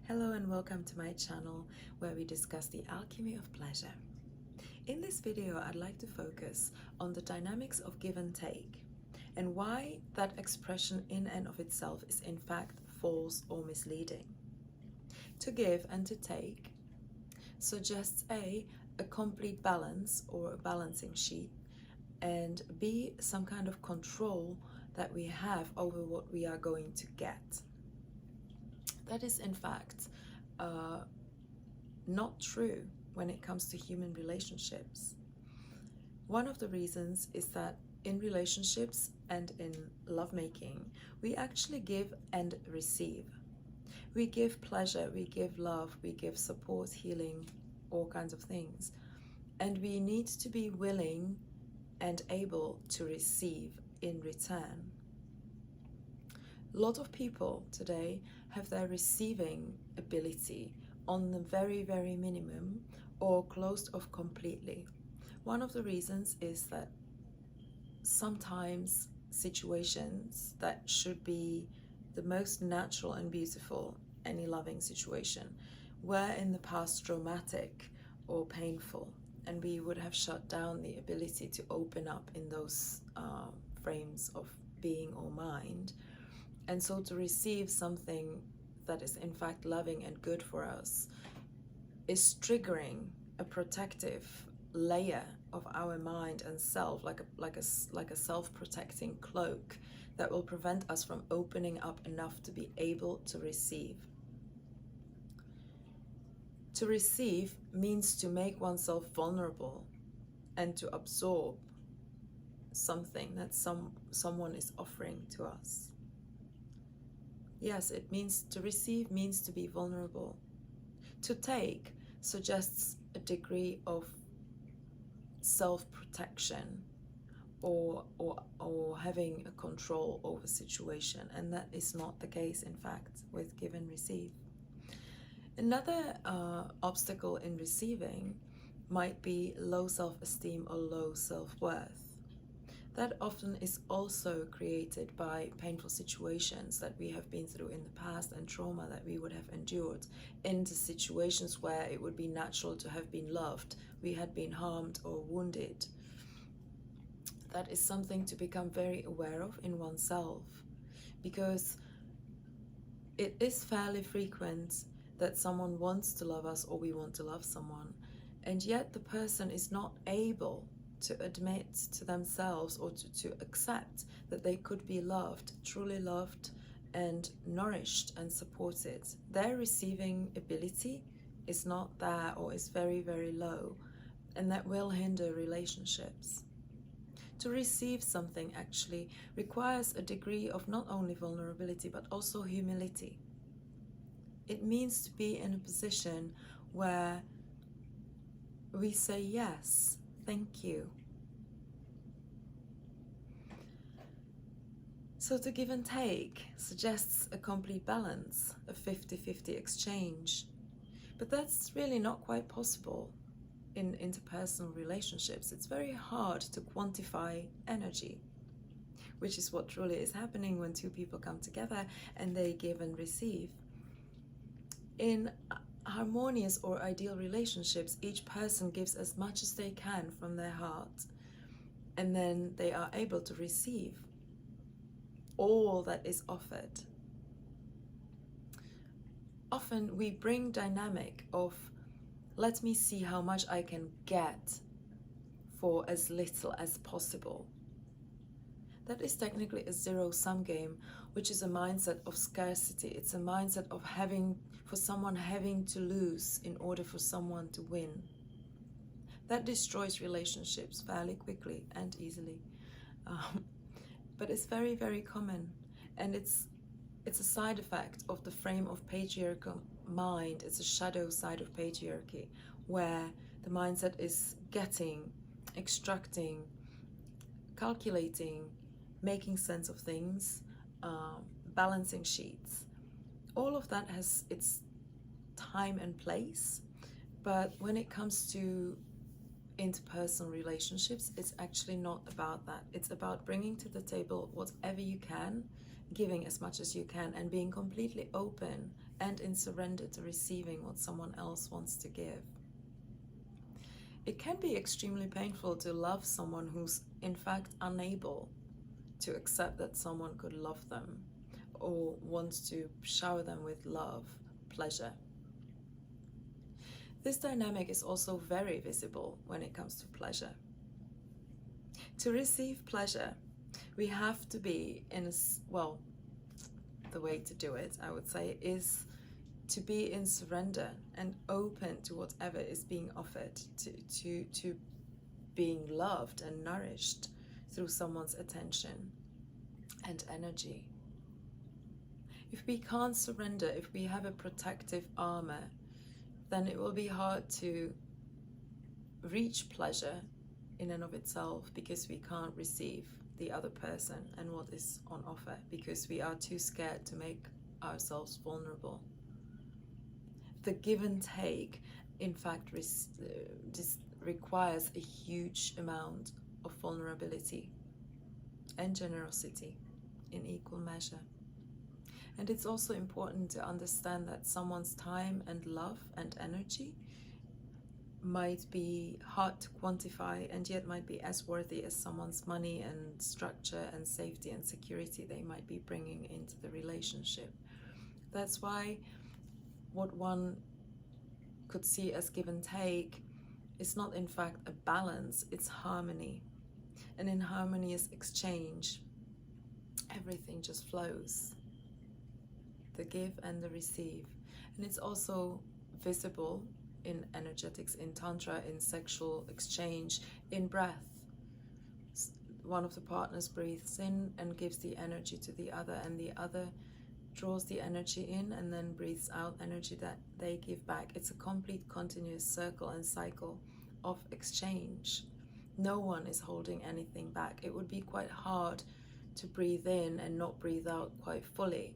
Hello and welcome to my channel where we discuss the alchemy of pleasure. In this video, I'd like to focus on the dynamics of give and take and why that expression in and of itself is in fact false or misleading. To give and to take suggests A, a complete balance or a balancing sheet, and B, some kind of control that we have over what we are going to get. That is in fact not true when it comes to human relationships. One of the reasons is that in relationships and in lovemaking, we actually give and receive. We give pleasure, we give love, we give support, healing, all kinds of things. And we need to be willing and able to receive in return. A lot of people today have their receiving ability on the very, very minimum or closed off completely. One of the reasons is that sometimes situations that should be the most natural and beautiful, any loving situation, were in the past traumatic or painful, and we would have shut down the ability to open up in those frames of being or mind. And so to receive something that is in fact loving and good for us is triggering a protective layer of our mind and self, like a self-protecting cloak that will prevent us from opening up enough to be able to receive. To receive means to make oneself vulnerable and to absorb something that someone is offering to us. Yes, it means to receive means to be vulnerable. To take suggests a degree of self-protection or having a control over situation, and that is not the case in fact with give and receive. Another obstacle in receiving might be low self-esteem or low self-worth. That often is also created by painful situations that we have been through in the past and trauma that we would have endured into situations where it would be natural to have been loved. We had been harmed or wounded. That is something to become very aware of in oneself, because it is fairly frequent that someone wants to love us or we want to love someone, and yet the person is not able to admit to themselves or to accept that they could be loved, truly loved and nourished and supported. Their receiving ability is not there or is very, very low, and that will hinder relationships. To receive something actually requires a degree of not only vulnerability but also humility. It means to be in a position where we say yes, thank you. So to give and take suggests a complete balance, a 50-50 exchange. But that's really not quite possible in interpersonal relationships. It's very hard to quantify energy, which is what truly is happening when two people come together and they give and receive. In harmonious or ideal relationships, each person gives as much as they can from their heart, and then they are able to receive all that is offered. Often we bring dynamic of, let me see how much I can get for as little as possible. That is technically a zero-sum game, which is a mindset of scarcity. It's a mindset of someone having to lose in order for someone to win. That destroys relationships fairly quickly and easily. But it's very, very common, and it's a side effect of the frame of patriarchal mind. It's a shadow side of patriarchy, where the mindset is getting, extracting, calculating, making sense of things, balancing sheets. All of that has its time and place, but when it comes to interpersonal relationships, it's actually not about that. It's about bringing to the table whatever you can, giving as much as you can, and being completely open and in surrender to receiving what someone else wants to give. It can be extremely painful to love someone who's in fact unable to accept that someone could love them or wants to shower them with love, pleasure. This dynamic is also very visible when it comes to pleasure. To receive pleasure, we have to be well, the way to do it, I would say, is to be in surrender and open to whatever is being offered, to being loved and nourished through someone's attention and energy. If we can't surrender, if we have a protective armor, then it will be hard to reach pleasure in and of itself, because we can't receive the other person and what is on offer, because we are too scared to make ourselves vulnerable. The give and take, in fact, requires a huge amount of vulnerability and generosity in equal measure. And it's also important to understand that someone's time and love and energy might be hard to quantify, and yet might be as worthy as someone's money and structure and safety and security they might be bringing into the relationship. That's why what one could see as give and take is not in fact a balance, it's harmony. And in harmonious exchange, everything just flows. The give and the receive. And it's also visible in energetics, in tantra, in sexual exchange, in breath. One of the partners breathes in and gives the energy to the other, and the other draws the energy in and then breathes out energy that they give back. It's a complete continuous circle and cycle of exchange. No one is holding anything back. It would be quite hard to breathe in and not breathe out quite fully.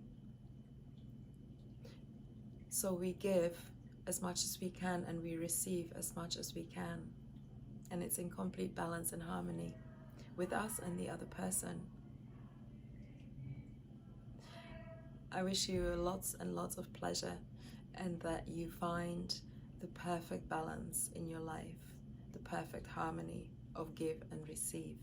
So we give as much as we can and we receive as much as we can. And it's in complete balance and harmony with us and the other person. I wish you lots and lots of pleasure, and that you find the perfect balance in your life, the perfect harmony of give and receive.